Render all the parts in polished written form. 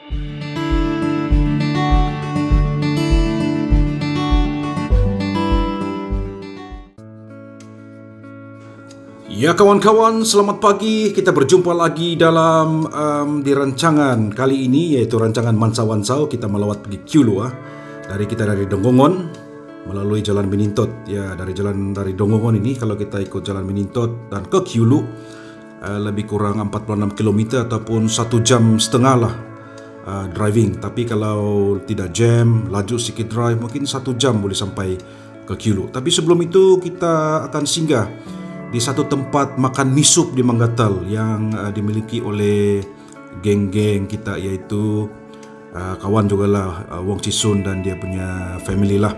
Ya kawan-kawan, selamat pagi. Kita berjumpa lagi dalam di rancangan kali ini, yaitu rancangan Mansa Wansau. Kita melawat pergi Kiulu. Kita dari Donggongon melalui Jalan Menintot. Ya, dari Donggongon ini kalau kita ikut Jalan Menintot dan ke Kiulu lebih kurang 46 km ataupun 1 jam setengah lah driving. Tapi kalau tidak jam, laju sedikit drive, mungkin 1 jam boleh sampai ke Kiulu. Tapi sebelum itu kita akan singgah di satu tempat makan misup di Manggatal yang dimiliki oleh geng-geng kita, iaitu kawan jugalah Wong Chisun dan dia punya family lah.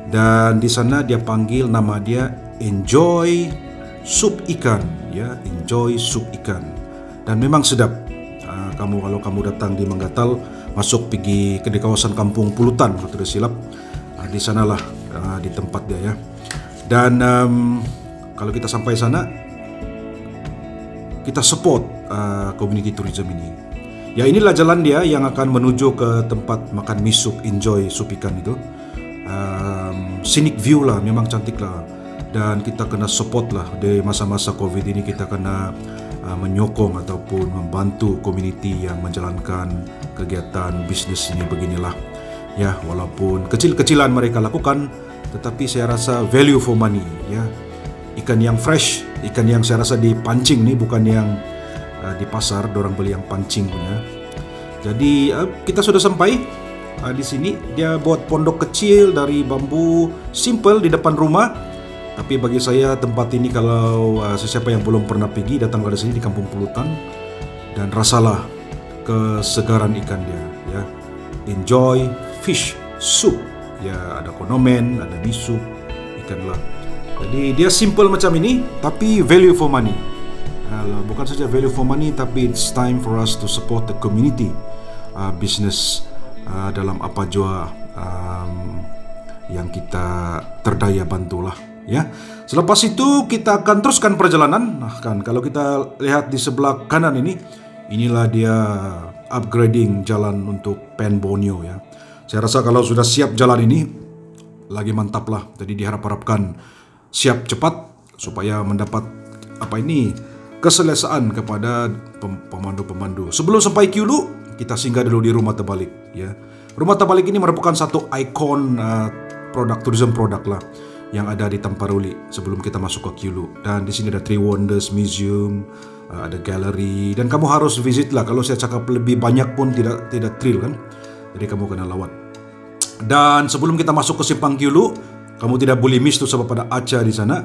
Dan di sana dia panggil nama dia Enjoy Sup Ikan, ya, Enjoy Sup Ikan. Dan memang sedap. Kalau kamu datang di Manggatal, masuk pergi ke di kawasan Kampung Pulutan kalau tidak silap, di sanalah di tempat dia, ya. Dan kalau kita sampai sana, kita support community tourism ini. Ya, inilah jalan dia yang akan menuju ke tempat makan misup Enjoy Sup Ikan itu. Scenic view lah, memang cantik lah. Dan kita kena support lah di masa-masa COVID ini. Kita kena menyokong ataupun membantu community yang menjalankan kegiatan bisnes ini beginilah. Ya, walaupun kecil-kecilan mereka lakukan, tetapi saya rasa value for money, ya. Ikan yang fresh, ikan yang saya rasa dipancing nih, bukan yang di pasar dorang beli yang pancing punya. Jadi kita sudah sampai di sini. Dia buat pondok kecil dari bambu, simple di depan rumah. Tapi bagi saya tempat ini, kalau sesiapa yang belum pernah pergi, datang ke sini di Kampung Pulutan dan rasalah kesegaran ikan dia, ya. Enjoy fish soup, ya, ada konomen, ada misup ikan lah. Jadi dia simple macam ini, tapi value for money. Bukan saja value for money, tapi it's time for us to support the community business dalam apa jua yang kita terdaya bantulah, ya. Selepas itu kita akan teruskan perjalanan. Kalau kita lihat di sebelah kanan ini, inilah dia upgrading jalan untuk Pen Borneo, ya. Saya rasa kalau sudah siap jalan ini, lagi mantap lah. Jadi diharap-harapkan siap cepat supaya mendapat keselesaan kepada pemandu-pemandu. Sebelum sampai Kiulu, kita singgah dulu di Rumah Terbalik, ya. Rumah Terbalik ini merupakan satu ikon tourism produk lah yang ada di Tamparuli sebelum kita masuk ke Kiulu. Dan di sini ada Three Wonders Museum, ada gallery, dan kamu harus visit lah. Kalau saya cakap lebih banyak pun tidak thrill kan. Jadi kamu kena lawat. Dan sebelum kita masuk ke Simpang Kiulu, kamu tidak boleh miss tu sebab pada Aca di sana.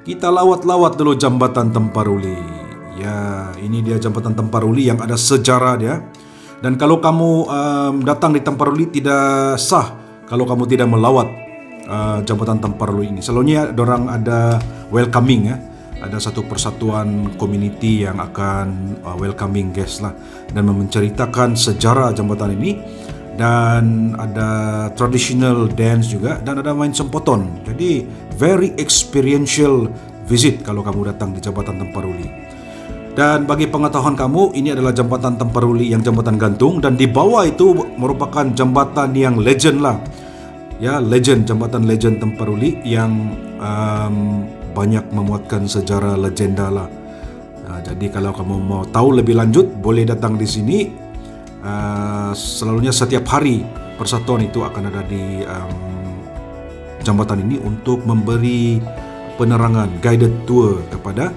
Kita lawat-lawat dulu Jambatan Tamparuli. Ya, ini dia Jambatan Tamparuli yang ada sejarah dia. Dan kalau kamu datang di Tamparuli, tidak sah kalau kamu tidak melawat Jambatan Tamparuli ini. Selalunya dorang ada welcoming, ya. Ada satu persatuan community yang akan welcoming guest lah dan menceritakan sejarah jambatan ini. Dan ada traditional dance juga, dan ada main sempoton. Jadi very experiential visit kalau kamu datang di Jambatan Tamparuli. Dan bagi pengetahuan kamu, ini adalah Jambatan Tamparuli yang jambatan gantung, dan di bawah itu merupakan jambatan yang legend lah, ya, jambatan legend Tamparuli yang banyak memuatkan sejarah legenda lah. Jadi kalau kamu mau tahu lebih lanjut, boleh datang di sini. Selalunya setiap hari persatuan itu akan ada di jambatan ini untuk memberi penerangan, guided tour kepada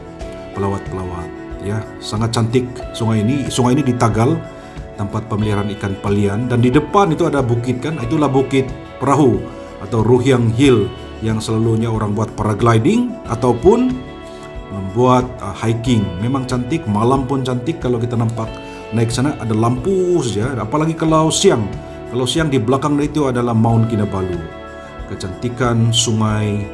pelawat-pelawat, ya. Sangat cantik sungai ini. Sungai ini di Tagal, tempat pemeliharaan ikan palian, dan di depan itu ada bukit kan. Itulah Bukit Perahu atau Ruhyang Hill yang selalunya orang buat paragliding ataupun membuat hiking. Memang cantik, malam pun cantik kalau kita nampak naik sana, ada lampu saja. Apalagi kalau siang. Kalau siang di belakang itu adalah Mount Kinabalu. Kecantikan sungai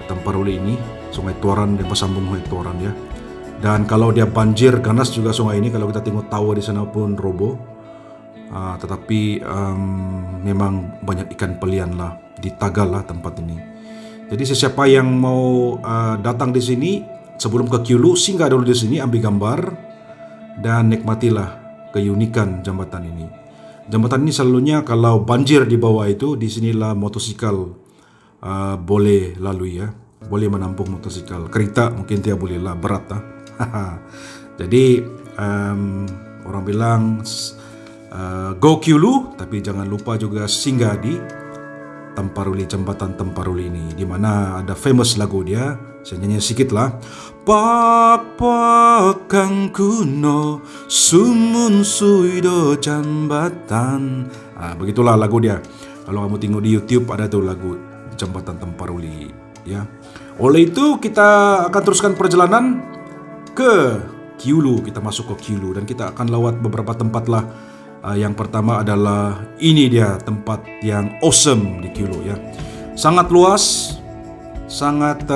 Tamparuli ini, Sungai Tuaran dan bersambung Sungai Tuaran, ya. Dan kalau dia banjir ganas juga sungai ini, kalau kita tengok tawa di sana pun roboh. Tetapi memang banyak ikan pelian lah di Tagal lah tempat ini. Jadi sesiapa yang mau datang di sini sebelum ke Kiulu, singgah dulu di sini, ambil gambar dan nikmatilah keunikan jambatan ini. Jambatan ini selalunya kalau banjir di bawah itu, di sinilah motosikal boleh lalui ya. Boleh menampung motosikal. Kereta mungkin dia boleh lah, berat lah. Jadi orang bilang go Kiulu, tapi jangan lupa juga singgah di Tamparuli, jambatan Tamparuli ini, di mana ada famous lagu dia. Saya nyanyi sedikit lah. Pak kang kuno sumun suido jambatan. Begitulah lagu dia. Kalau kamu tengok di YouTube ada tuh lagu jambatan Tamparuli ya. Oleh itu kita akan teruskan perjalanan ke Kiulu. Kita masuk ke Kiulu dan kita akan lewat beberapa tempat lah. Yang pertama adalah ini dia tempat yang awesome di Kiulu ya. Sangat luas, sangat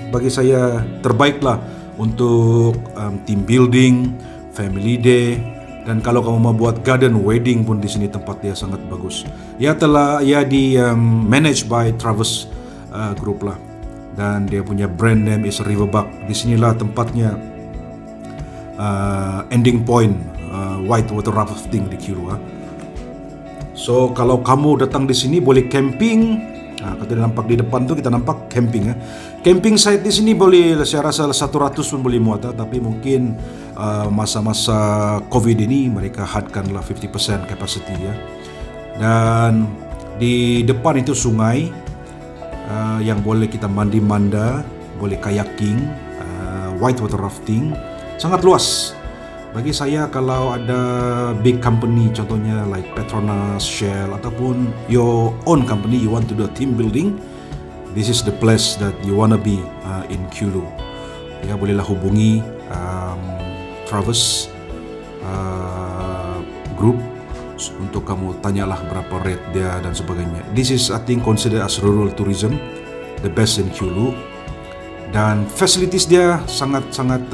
bagi saya terbaik lah untuk team building, family day, dan kalau kamu mau buat garden wedding pun di sini tempat dia sangat bagus. Ya di managed by Travis Group lah, dan dia punya brand name is Riverbuck. Di sinilah tempatnya ending point white water rafting di Kiulu. So kalau kamu datang di sini boleh camping. Kita nampak di depan tu kita nampak camping ya. Camping site di sini boleh saya rasa 100 pun boleh muat, tapi mungkin masa-masa Covid ini mereka hadkanlah 50% capacity ya. Dan di depan itu sungai yang boleh kita mandi-manda, boleh kayaking, white water rafting, sangat luas. Bagi saya kalau ada big company contohnya like Petronas, Shell ataupun your own company you want to do a team building, this is the place that you wanna be in Kiulu. Ya, bolehlah hubungi Travis Group untuk kamu tanyalah berapa rate dia dan sebagainya. This is I think considered as rural tourism, the best in Kiulu, dan facilities dia sangat-sangat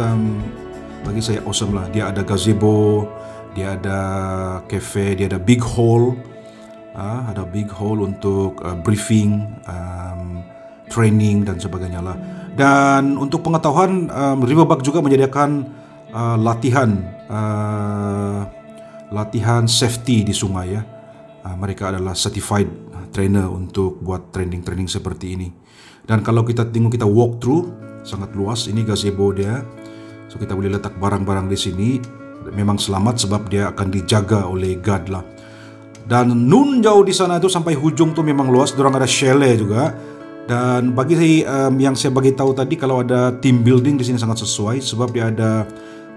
bagi saya awesome lah. Dia ada gazebo, dia ada cafe, dia ada big hall, ada big hall untuk briefing, training dan sebagainya lah. Dan untuk pengetahuan, Riverbuck juga menyediakan latihan safety di sungai ya. Mereka adalah certified trainer untuk buat training seperti ini. Dan kalau kita tengok, kita walk through, sangat luas. Ini gazebo dia. So kita boleh letak barang-barang di sini. Memang selamat sebab dia akan dijaga oleh guard lah. Dan nun jauh di sana itu sampai hujung tu memang luas. Diorang ada chalet juga. Dan bagi yang saya bagi tahu tadi, kalau ada team building di sini sangat sesuai sebab dia ada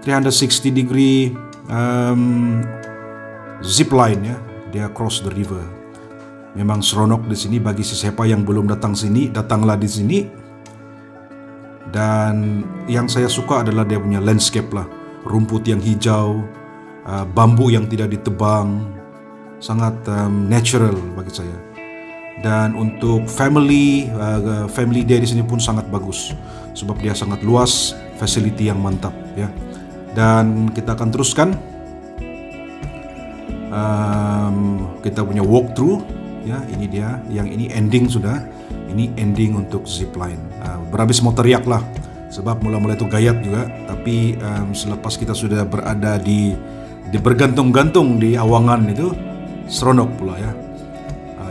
360 degree zip line ya. Dia cross the river. Memang seronok di sini. Bagi siapa yang belum datang sini, datanglah di sini. Dan yang saya suka adalah dia punya landscape lah, rumput yang hijau, bambu yang tidak ditebang, sangat natural bagi saya. Dan untuk family day di sini pun sangat bagus sebab dia sangat luas, facility yang mantap ya. Dan kita akan teruskan kita punya walkthrough ya. Ini dia, yang ini ending sudah. Ini ending untuk zipline. Berhabis mau teriak lah sebab mula-mula itu gayat juga, tapi selepas kita sudah berada di bergantung-gantung di awangan itu, seronok pula ya.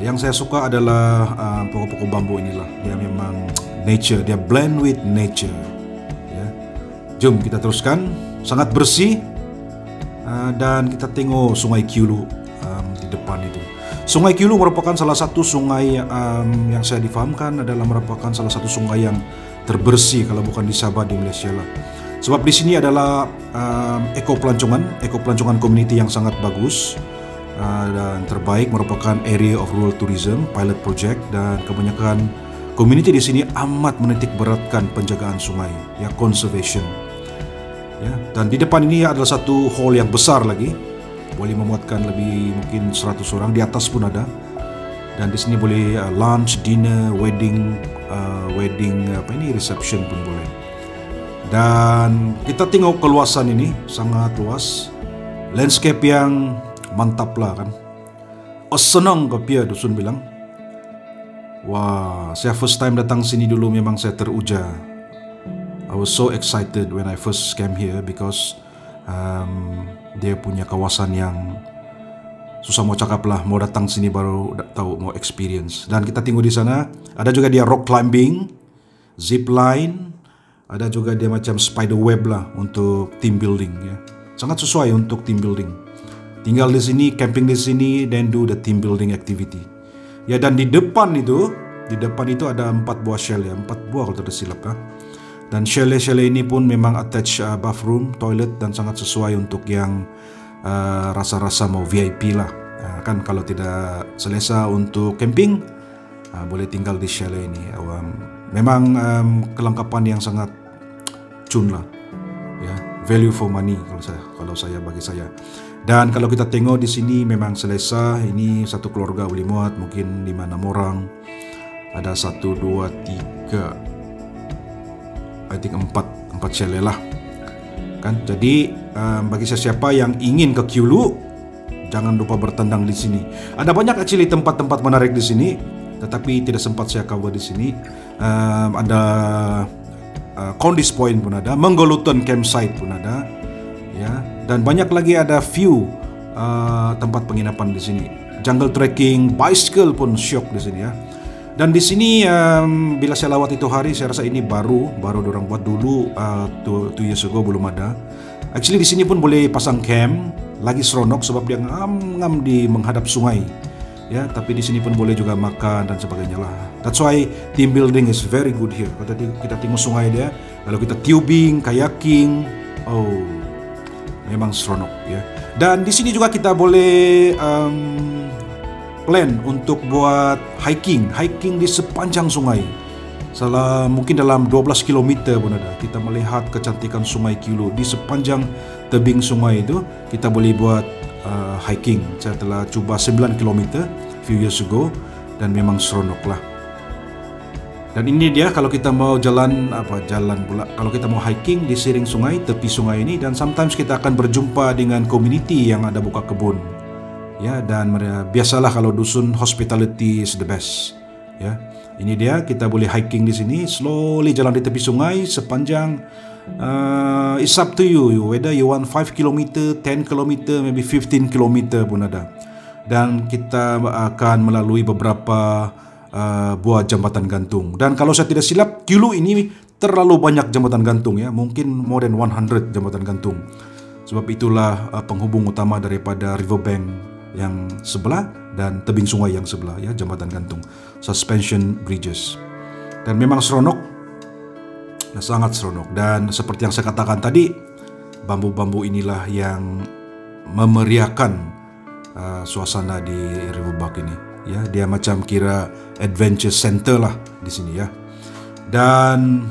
Yang saya suka adalah pokok-pokok bambu inilah. Dia memang nature, dia blend with nature ya. Jom kita teruskan. Sangat bersih dan kita tengok sungai Kiulu di depan itu. Sungai Kiulu merupakan salah satu sungai yang saya difahamkan adalah merupakan salah satu sungai yang terbersih kalau bukan di Sabah, di Malaysia lah. Sebab di sini adalah eko pelancongan community yang sangat bagus dan terbaik, merupakan area of rural tourism pilot project, dan kebanyakan community di sini amat menitik beratkan penjagaan sungai ya, conservation ya. Dan di depan ini adalah satu hall yang besar lagi, boleh memuatkan lebih mungkin 100 orang, di atas pun ada. Dan di sini boleh lunch, dinner, wedding reception pun boleh. Dan kita tengok keluasan ini sangat luas, landscape yang mantap lah kan. Senang ke pia dusun bilang. Wah, saya first time datang sini dulu memang saya teruja. I was so excited when I first came here because Dia punya kawasan yang susah mau cakap lah, mau datang sini baru tahu, mau experience. Dan kita tengok di sana ada juga dia rock climbing, zip line, ada juga dia macam spider web lah untuk team building ya. Sangat sesuai untuk team building. Tinggal di sini, camping di sini, then do the team building activity. Ya, dan di depan itu ada 4 buah chalet, 4 buah kalau tidak silap ya. Dan chalet ini pun memang attached bathroom, toilet, dan sangat sesuai untuk yang rasa-rasa mau VIP lah. Kan kalau tidak selesa untuk camping, boleh tinggal di chalet ini. Memang kelengkapan yang sangat cun lah, ya, value for money kalau saya bagi saya. Dan kalau kita tengok di sini memang selesa. Ini satu keluarga boleh muat mungkin 5-6 orang. Ada 1, 2, 3, I think 4 chalet lah. Kan, jadi bagi siapa yang ingin ke Kyulu, jangan lupa bertandang di sini. Ada banyak actually tempat-tempat menarik di sini, tetapi tidak sempat saya cover di sini. Ada Kondis Point pun ada, Menggoluton Campsite pun ada, ya. Dan banyak lagi ada few tempat penginapan di sini. Jungle trekking, bicycle pun syok di sini ya. Dan di sini bila saya lawat itu hari, saya rasa ini baru dorang buat dulu 2 years ago belum ada. Actually di sini pun boleh pasang camp, lagi seronok sebab dia ngam di menghadap sungai. Ya, tapi di sini pun boleh juga makan dan sebagainya lah. That's why team building is very good here. Kalau kita tengok sungai dia, kalau kita tubing, kayaking, memang seronok ya. Dan di sini juga kita boleh plan untuk buat hiking di sepanjang sungai. Mungkin dalam 12 km pun ada. Kita melihat kecantikan sungai Kyulu di sepanjang tebing sungai itu. Kita boleh buat hiking. Saya telah cuba 9 km few years ago dan memang seronok lah. Dan ini dia kalau kita mau jalan pula. Kalau kita mau hiking di siring sungai, tepi sungai ini, dan sometimes kita akan berjumpa dengan community yang ada buka kebun. Ya, dan biasalah kalau dusun, hospitality is the best. Ya, ini dia, kita boleh hiking di sini, slowly jalan di tepi sungai sepanjang it's up to you whether you want 5 km, 10 km, maybe 15 km pun ada. Dan kita akan melalui beberapa buah jambatan gantung. Dan kalau saya tidak silap, Kyulu ini terlalu banyak jambatan gantung ya, mungkin more than 100 jambatan gantung. Sebab itulah penghubung utama daripada riverbank yang sebelah dan tebing sungai yang sebelah ya, jambatan gantung, suspension bridges. Dan memang seronok, sangat seronok. Dan seperti yang saya katakan tadi, bambu-bambu inilah yang memeriahkan suasana di Riverbank ini ya. Dia macam kira adventure center lah di sini ya. Dan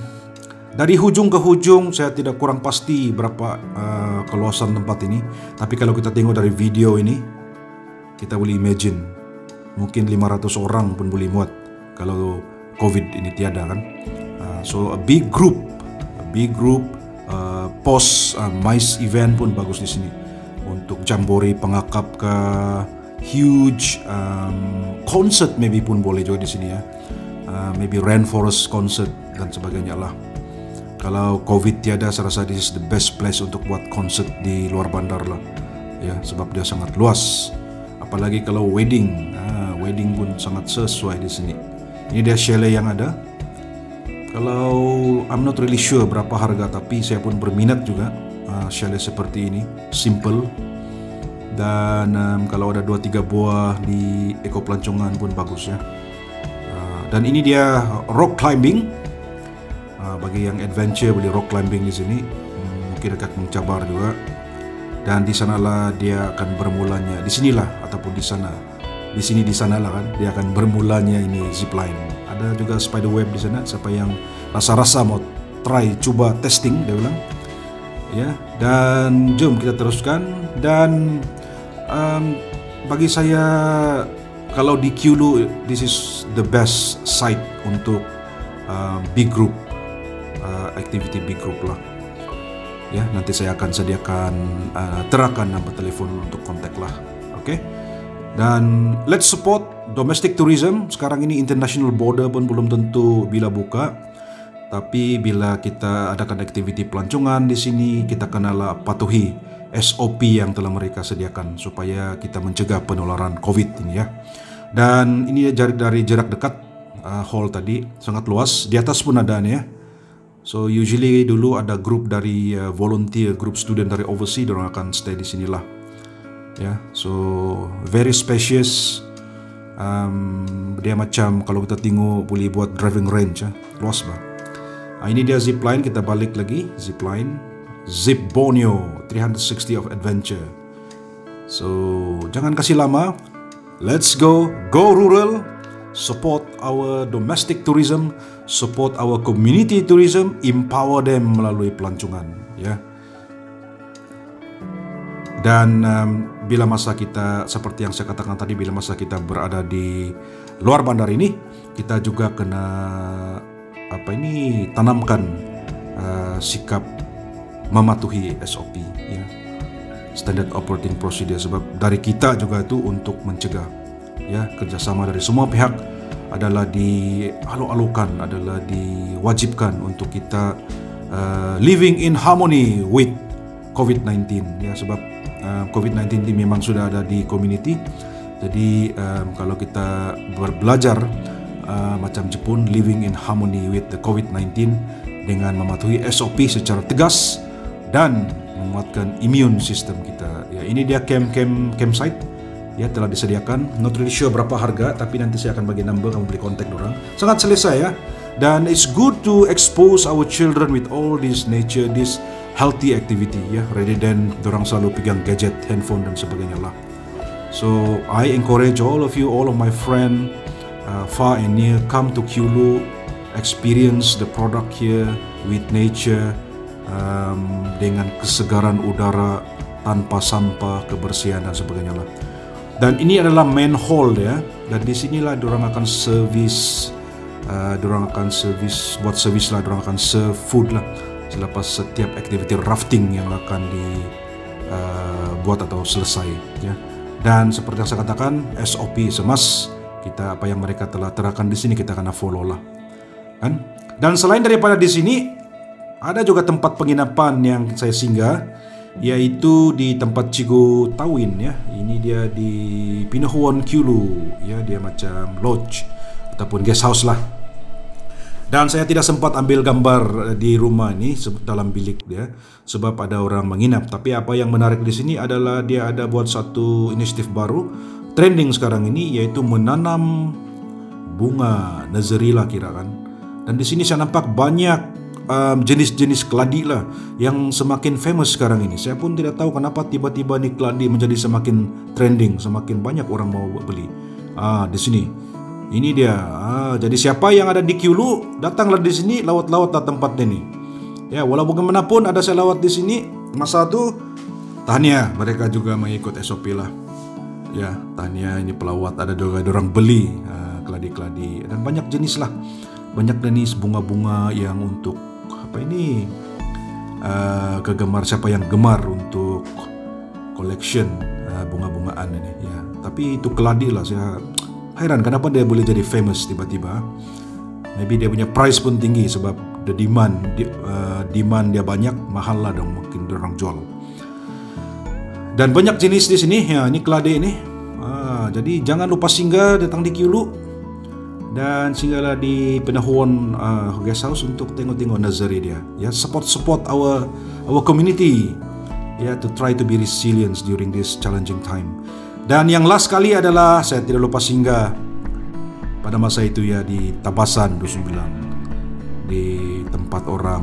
dari hujung ke hujung saya tidak kurang pasti berapa keluasan tempat ini, tapi kalau kita tengok dari video ini, kita boleh imagine mungkin 500 orang pun boleh muat kalau COVID ini tiada kan. So a big group post MICE event pun bagus di sini untuk jambore pengakap ke huge concert maybe pun boleh juga di sini ya. Maybe rainforest concert dan sebagainya lah. Kalau COVID tiada, saya rasa this is the best place untuk buat concert di luar bandar lah ya, sebab dia sangat luas. Apalagi kalau wedding pun sangat sesuai di sini. Ini dia chalet yang ada. Kalau I'm not really sure berapa harga, tapi saya pun berminat juga chalet seperti ini, simple. Dan kalau ada 2-3 buah di Eko Pelancongan pun bagus ya. Dan ini dia rock climbing. Bagi yang adventure boleh rock climbing di sini. Mungkin akan mencabar juga. Dan di sanalah dia akan bermulanya. Di sinilah ataupun di sana. Di sini di sanalah kan dia akan bermulanya ini zipline. Ada juga spider web di sana. Siapa yang rasa-rasa mau try, coba testing, dia bilang. Ya, dan jom kita teruskan. Dan bagi saya, kalau di Kyulu, this is the best site untuk big group activity, big group lah. Ya, nanti saya akan sediakan terakan nombor telefon untuk kontak lah. Oke. Dan let's support domestic tourism. Sekarang ini international border pun belum tentu bila buka. Tapi bila kita adakan aktiviti pelancongan di sini, kita kenalah patuhi SOP yang telah mereka sediakan supaya kita mencegah penularan COVID ini ya. Dan ini dari jarak dekat, hall tadi sangat luas, di atas pun ada nih ya. So usually dulu ada grup dari volunteer, grup student dari overseas, orang akan stay di sinilah ya. So very spacious. Dia macam kalau kita tengok boleh buat driving range ya. Luas bah. Ini dia zipline, kita balik lagi zipline. Zip Borneo 360 of adventure. So jangan kasih lama. Let's go rural. Support our domestic tourism, support our community tourism, empower them melalui pelancongan ya. Dan bila masa kita, seperti yang saya katakan tadi, bila masa kita berada di luar bandar ini, kita juga kena tanamkan sikap mematuhi SOP ya, Standard Operating Procedure, sebab dari kita juga itu untuk mencegah ya. Kerjasama dari semua pihak adalah dialu-alukan, adalah diwajibkan untuk kita living in harmony with COVID-19 ya, sebab COVID-19 ini memang sudah ada di community. Jadi kalau kita belajar macam Jepun, living in harmony with the COVID-19 dengan mematuhi SOP secara tegas dan menguatkan immune system kita ya. Ini dia campsite ya, telah disediakan. Not really sure berapa harga, tapi nanti saya akan bagi number, kamu boleh kontak orang. Sangat selesa ya. Dan it's good to expose our children with all this nature, this healthy activity ya, rather than dorang selalu pegang gadget, handphone dan sebagainya lah. So I encourage all of you, all of my friend far and near, come to Kyulu, experience the product here with nature, dengan kesegaran udara, tanpa sampah, kebersihan dan sebagainya lah. Dan ini adalah main hall ya, dan di sinilah dorang akan servis, buat servis lah, dorang akan serve food lah selepas setiap aktiviti rafting yang akan dibuat atau selesai ya. Dan seperti yang saya katakan, SOP semas kita, apa yang mereka telah terapkan di sini kita akan follow lah kan. Dan selain daripada di sini, ada juga tempat penginapan yang saya singgah, yaitu di tempat Cigu Tawin ya. Ini dia di Pinahuan Kyulu ya, dia macam lodge ataupun guest house lah. Dan saya tidak sempat ambil gambar di rumah ini dalam bilik dia sebab ada orang menginap. Tapi apa yang menarik di sini adalah dia ada buat satu inisiatif baru trending sekarang ini, yaitu menanam bunga nursery lah kira kan. Dan di sini saya nampak banyak jenis-jenis keladi lah yang semakin famous sekarang ini. Saya pun tidak tahu kenapa tiba-tiba ni keladi menjadi semakin trending, semakin banyak orang mau beli. Di sini, ini dia. Jadi siapa yang ada di Kyulu, datanglah di sini, lawat-lawatlah tempat ini. Ya, walau bagaimanapun ada saya lawat di sini, masa tu tahniah mereka juga mengikut SOP lah. Ya, tahniah ini pelawat, ada juga orang beli keladi-keladi dan banyak jenis lah. Banyak jenis bunga-bunga yang untuk kegemar, siapa yang gemar untuk collection bunga-bungaan ini ya. Tapi itu keladi lah, saya heran kenapa dia boleh jadi famous tiba-tiba. Maybe dia punya price pun tinggi sebab the demand dia banyak, mahal lah dong mungkin orang jual. Dan banyak jenis di sini ya, ini keladi ini. Jadi jangan lupa singgah datang di Kyulu. Dan singgahlah di Pinahuan guest house untuk tengok-tengok nursery dia ya. Support our community ya, to try to be resilient during this challenging time. Dan yang last kali adalah saya tidak lupa singgah pada masa itu ya di Tabasan Dusun Bilang, di tempat orang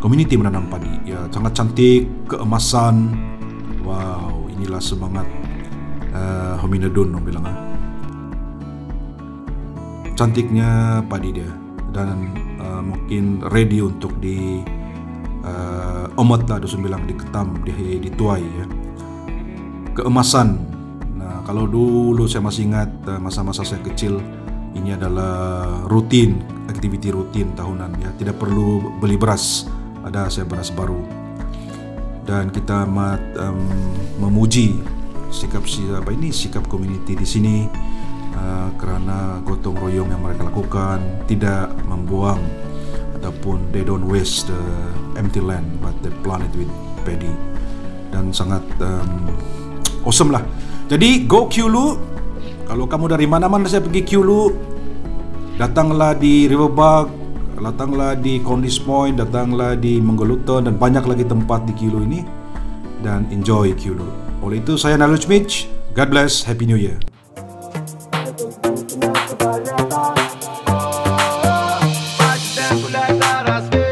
community menanam padi ya. Sangat cantik, keemasan. Wow, inilah semangat Hominodon orang bilang cantiknya padi dia, dan mungkin ready untuk di omat lah, Dusun Bilang, diketam, dituai ya. Keemasan. Nah, kalau dulu saya masih ingat masa-masa saya kecil, ini adalah rutin, aktiviti rutin tahunan ya. Tidak perlu beli beras, ada saya beras baru. Dan kita amat memuji sikap community di sini. Kerana gotong royong yang mereka lakukan, tidak membuang ataupun they don't waste the empty land but they plant it with paddy. dan sangat awesome lah. Jadi go Kulu. Kalau kamu dari mana-mana saya pergi Kulu, datanglah di Riverbark, datanglah di Condis Point, datanglah di Menggeluton, dan banyak lagi tempat di Kulu ini, dan enjoy Kulu. Oleh itu saya Naloj Mitch. God bless. Happy New Year. Espectacular,